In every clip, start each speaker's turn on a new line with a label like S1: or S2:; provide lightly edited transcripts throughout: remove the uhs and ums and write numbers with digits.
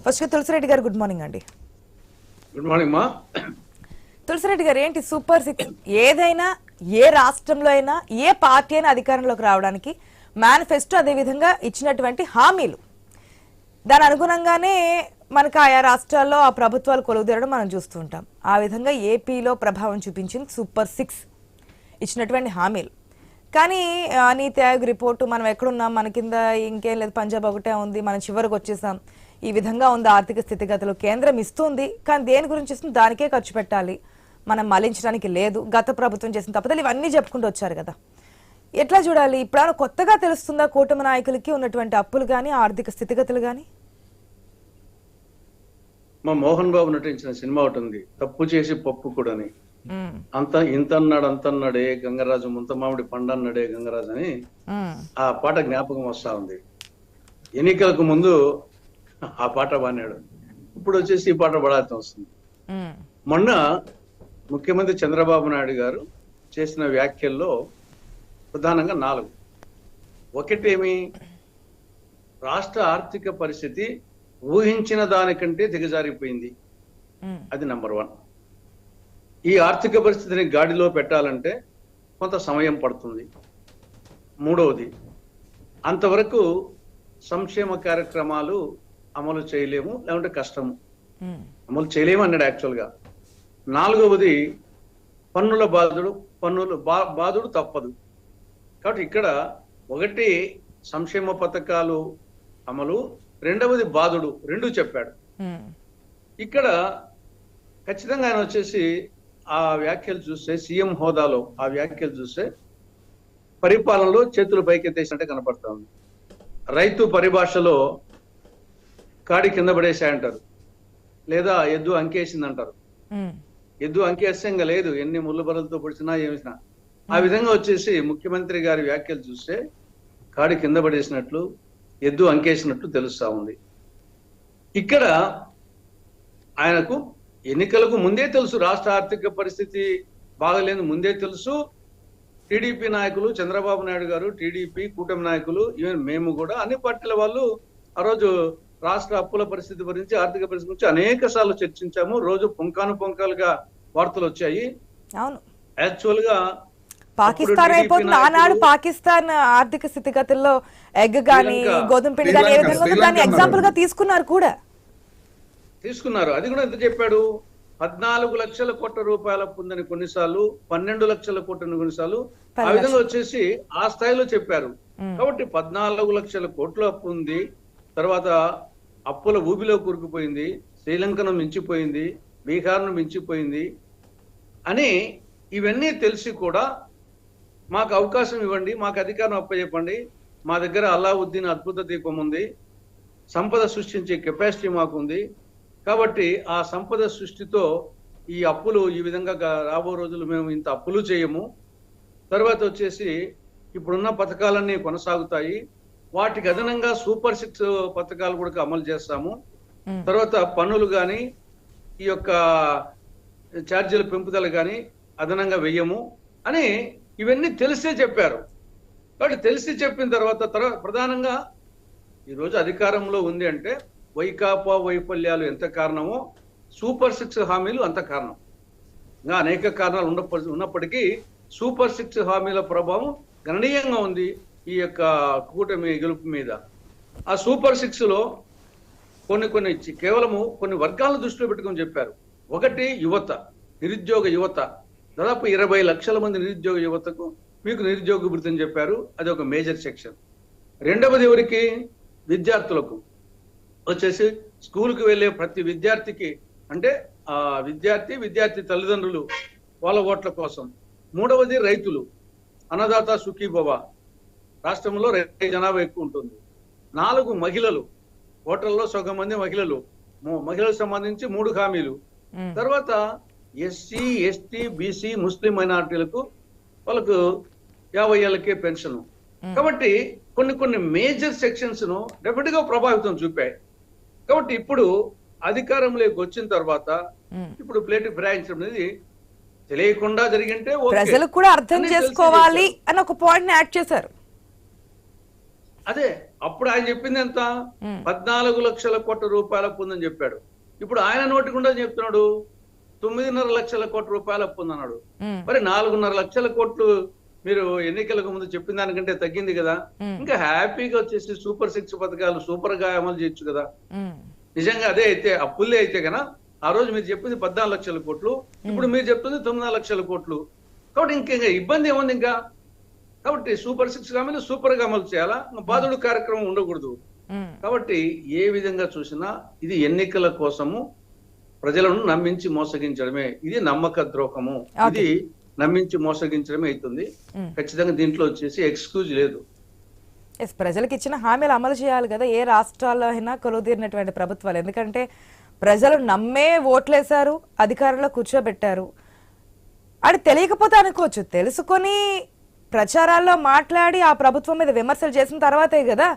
S1: First Tulasi Reddy గారు good morning అండి.
S2: Good morning మా.
S1: తులసిరెడ్డి గారు, ఏంటి సూపర్ 6? ఏదైనా ఏ రాష్ట్రంలో అయినా ఏ పార్టీ అయినా అధికారంలోకి రావడానికి మేనిఫెస్టో అదే విధంగా ఇచ్చినటువంటి హామీలు, దాని అనుగుణంగానే మనకు ఆయా రాష్ట్రాల్లో ఆ ప్రభుత్వాలు కొలువుదీరడం మనం చూస్తూ ఉంటాం. ఆ విధంగా ఏపీలో ప్రభావం చూపించింది సూపర్ 6 ఇచ్చినటువంటి హామీలు. కానీ నీతి ఆయోగ్ రిపోర్టు, మనం ఎక్కడున్నాం, మన కింద ఇంకేం లేదు, పంజాబ్ ఒకటే ఉంది, మనం చివరికి వచ్చేసాం, ఈ విధంగా ఉంది ఆర్థిక స్థితిగతులు, కేంద్రం ఇస్తుంది కానీ దేని గురించి ఇస్తుంది, దానికే ఖర్చు పెట్టాలి, మనం మళ్లించడానికి లేదు, గత ప్రభుత్వం చేసిన తప్పదలు, ఇవన్నీ చెప్పుకుంటూ వచ్చారు కదా. ఎట్లా చూడాలి? ఇప్పుడు కొత్తగా తెలుస్తుందా కూటమి నాయకులకి ఉన్నటువంటి అప్పులు కానీ ఆర్థిక స్థితిగతులు కానీ?
S2: మా మోహన్ బాబు నటించిన సినిమా ఒకటి ఉంది, తప్పు చేసి పప్పు కూడాని. అంత ఇంత అన్నాడు అంతన్నాడే గంగరాజు, ముంత మామిడి పండన్నాడే గంగరాజు అని ఆ పాట జ్ఞాపకం వస్తా ఉంది. ఎన్నికలకు ముందు ఆ పాట పాడాడు, ఇప్పుడు వచ్చేసి ఈ పాట పడాల్సి వస్తుంది. మొన్న ముఖ్యమంత్రి చంద్రబాబు నాయుడు గారు చేసిన వ్యాఖ్యల్లో ప్రధానంగా 4. ఒకటేమి, రాష్ట్ర ఆర్థిక పరిస్థితి ఊహించిన దానికంటే దిగజారిపోయింది, అది నంబర్ 1. ఈ ఆర్థిక పరిస్థితిని గాడిలో పెట్టాలంటే కొంత సమయం పడుతుంది. 3వది, అంతవరకు సంక్షేమ కార్యక్రమాలు అమలు చేయలేము, లేకుంటే కష్టము, అమలు చేయలేము అన్నాడు యాక్చువల్గా. 4వది, పన్నుల బాధుడు తప్పదు. కాబట్టి ఇక్కడ ఒకటి సంక్షేమ పథకాలు అమలు, 2వది బాధుడు, 2 చెప్పాడు. ఇక్కడ ఖచ్చితంగా ఆయన వచ్చేసి ఆ వ్యాఖ్యలు చూస్తే, సీఎం హోదాలో ఆ వ్యాఖ్యలు చూస్తే పరిపాలనలో చేతులు పైకెత్తేసినట్టే కనపడతా ఉంది. రైతు పరిభాషలో కాడి కింద పడేసాయంటారు, లేదా ఎద్దు అంకేసింది అంటారు. ఎద్దు అంకేస్తే ఇంకా లేదు, ఎన్ని ముళ్ళు బరులతో పొడిచినా ఏమిసినా. ఆ విధంగా వచ్చేసి ముఖ్యమంత్రి గారి వ్యాఖ్యలు చూస్తే కాడి కింద పడేసినట్లు, ఎద్దు అంకేసినట్లు తెలుస్తా ఉంది. ఇక్కడ ఆయనకు ఎన్నికలకు ముందే తెలుసు రాష్ట్ర ఆర్థిక పరిస్థితి బాగలేదు, ముందే తెలుసు. టీడీపీ నాయకులు, చంద్రబాబు నాయుడు గారు, టీడీపీ కూటమి నాయకులు, ఈవెన్ మేము కూడా అన్ని పార్టీల వాళ్ళు ఆ రోజు రాష్ట్ర అప్పుల పరిస్థితి గురించి, ఆర్థిక పరిస్థితి గురించి అనేక సార్లు చర్చించాము. రోజు పుంకానుగా వార్తలు వచ్చాయి. యాక్చువల్ గా
S1: పాకిస్తాన్ అయిపోతుంది ఆనాడు, పాకిస్తాన్ ఆర్థిక స్థితిగతుల్లో ఎగ్ గానీ గోధుమ పిండి కానీ ఏ విధంగా దాన్ని ఎగ్జాంపుల్ గా
S2: తీసుకున్నారు. అది కూడా ఎంత చెప్పాడు, 14 లక్షల కోట్ల రూపాయల పొందని కొన్నిసార్లు, 12 లక్షల కోట్ల కొన్నిసార్లు, ఆ విధంగా వచ్చేసి ఆ స్థాయిలో చెప్పారు. కాబట్టి 14 లక్షల కోట్ల అప్పు ఉంది, తర్వాత అప్పుల ఊబిలో కూరుకుపోయింది, శ్రీలంకను మించిపోయింది, బీహార్ను మించిపోయింది అని ఇవన్నీ తెలిసి కూడా మాకు అవకాశం ఇవ్వండి, మాకు అధికారం అప్పచెప్పండి, మా దగ్గర అల్లావుద్దీన్ అద్భుత దీపం ఉంది, సంపద సృష్టించే కెపాసిటీ మాకు ఉంది, కాబట్టి ఆ సంపద సృష్టితో ఈ అప్పులు ఈ విధంగా రాబో రోజులు మేము ఇంత అప్పులు చేయము, తర్వాత వచ్చేసి ఇప్పుడున్న పథకాలన్నీ కొనసాగుతాయి, వాటికి అదనంగా సూపర్ 6 పథకాలు కూడా అమలు చేస్తాము, తర్వాత పన్నులు కానీ ఈ యొక్క ఛార్జీల పెంపుదల కానీ అదనంగా వెయ్యము అని ఇవన్నీ తెలిసే చెప్పారు. కాబట్టి తెలిసి చెప్పిన తర్వాత ప్రధానంగా ఈరోజు అధికారంలో ఉంది అంటే వైకాపా వైఫల్యాలు ఎంత కారణమో సూపర్ 6 హామీలు అంత కారణం. ఇంకా అనేక కారణాలు ఉన్నప్పటికీ సూపర్ 6 హామీల ప్రభావం గణనీయంగా ఉంది ఈ యొక్క కూటమి గెలుపు మీద. ఆ సూపర్ 6లో కొన్ని కేవలము కొన్ని వర్గాలను దృష్టిలో పెట్టుకొని చెప్పారు. ఒకటి యువత, నిరుద్యోగ యువత, దాదాపు 20 లక్షల మంది నిరుద్యోగ యువతకు మీకు నిరుద్యోగ భృతి అని చెప్పారు, అది ఒక మేజర్ సెక్షన్. 2వది ఎవరికి, విద్యార్థులకు వచ్చేసి స్కూల్కి వెళ్ళే ప్రతి విద్యార్థికి, అంటే ఆ విద్యార్థి తల్లిదండ్రులు వాళ్ళ ఓట్ల కోసం. 3వది రైతులు, అన్నదాత సుఖీభవ, రాష్ట్రంలో రైతు జనాభా ఎక్కువ ఉంటుంది. 4 మహిళలు, ఓటర్లో సగం మంది మహిళలు, మహిళలకు సంబంధించి 3 హామీలు. తర్వాత ఎస్సీ, ఎస్టీ, బీసీ, ముస్లిం మైనారిటీలకు వాళ్ళకు 50 ఏళ్ళకే పెన్షన్. కాబట్టి కొన్ని మేజర్ సెక్షన్స్ ను డెఫినెట్ గా ప్రభావితం చూపాయి. కాబట్టి ఇప్పుడు అధికారంలోకి వచ్చిన తర్వాత ఇప్పుడు ప్లేట్ ఫిరాయించడం అనేది తెలియకుండా జరిగింటే
S1: ప్రజలు కూడా అర్థం చేసుకోవాలి అని ఒక పాయింట్ యాడ్ చేశారు.
S2: అదే అప్పుడు ఆయన చెప్పింది ఎంత? 14 లక్షల కోట్ల రూపాయల అప్పు ఉందని చెప్పాడు. ఇప్పుడు ఆయన నోటి గుండా చెప్తున్నాడు 9.5 లక్షల కోట్ల రూపాయల అప్పు ఉందన్నాడు. మరి 4.5 లక్షల కోట్లు మీరు ఎన్నికలకు ముందు చెప్పిన దానికంటే తగ్గింది కదా. ఇంకా హ్యాపీగా వచ్చేసి సూపర్ 6 పథకాలు సూపర్ గా అమలు చేయొచ్చు కదా. నిజంగా అదే అయితే అప్పులే అయితే కన్నా ఆ రోజు మీరు చెప్పింది 14 లక్షల కోట్లు, ఇప్పుడు మీరు చెప్తుంది 9 లక్షల కోట్లు. కాబట్టి ఇంకా ఇబ్బంది ఏముంది ఇంకా? కాబట్టి సూపర్ 6 హామీలు సూపర్ గా అమలు చేయాలా, బాధుడు కార్యక్రమం ఉండకూడదు. కాబట్టి ఏ విధంగా చూసినా ఇది ఎన్నికల కోసము ప్రజలను నమ్మించి మోసగించడమే. ఇది నమ్మక ద్రోహము, ఇది నమ్మించి మోసగించడమే అవుతుంది. ఖచ్చితంగా దీంట్లో వచ్చేసి ఎక్స్క్యూజ్ లేదు.
S1: ప్రజలకు ఇచ్చిన హామీలు అమలు చేయాలి కదా, ఏ రాష్ట్రాల్లో అయినా కొలువుదీరినటువంటి ప్రభుత్వాలు. ఎందుకంటే ప్రజలు నమ్మే ఓట్లేశారు, అధికారంలో కూర్చోబెట్టారు. అది తెలియకపోతే అనుకోవచ్చు, తెలుసుకొని ప్రచారాల్లో మాట్లాడి ఆ ప్రభుత్వం మీద విమర్శలు చేసిన తర్వాతే కదా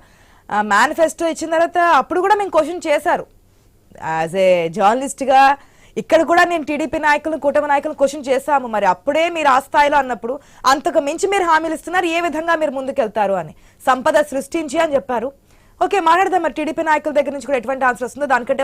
S1: మేనిఫెస్టో ఇచ్చిన తర్వాత అప్పుడు కూడా మేము క్వశ్చన్ చేశారు. యాజ్ ఏ జర్నలిస్ట్గా ఇక్కడ కూడా నేను టీడీపీ నాయకులను, కూటమి నాయకులను క్వశ్చన్ చేశాము. మరి అప్పుడే మీరు ఆ స్థాయిలో అన్నప్పుడు అంతకు మించి మీరు హామీలు ఇస్తున్నారు, ఏ విధంగా మీరు ముందుకెళ్తారు అని. సంపద సృష్టించి అని చెప్పారు. ఓకే, మాట్లాడదాం. మరి టీడీపీ నాయకుల దగ్గర నుంచి కూడా ఎటువంటి ఆన్సర్ వస్తుందో దానికంటే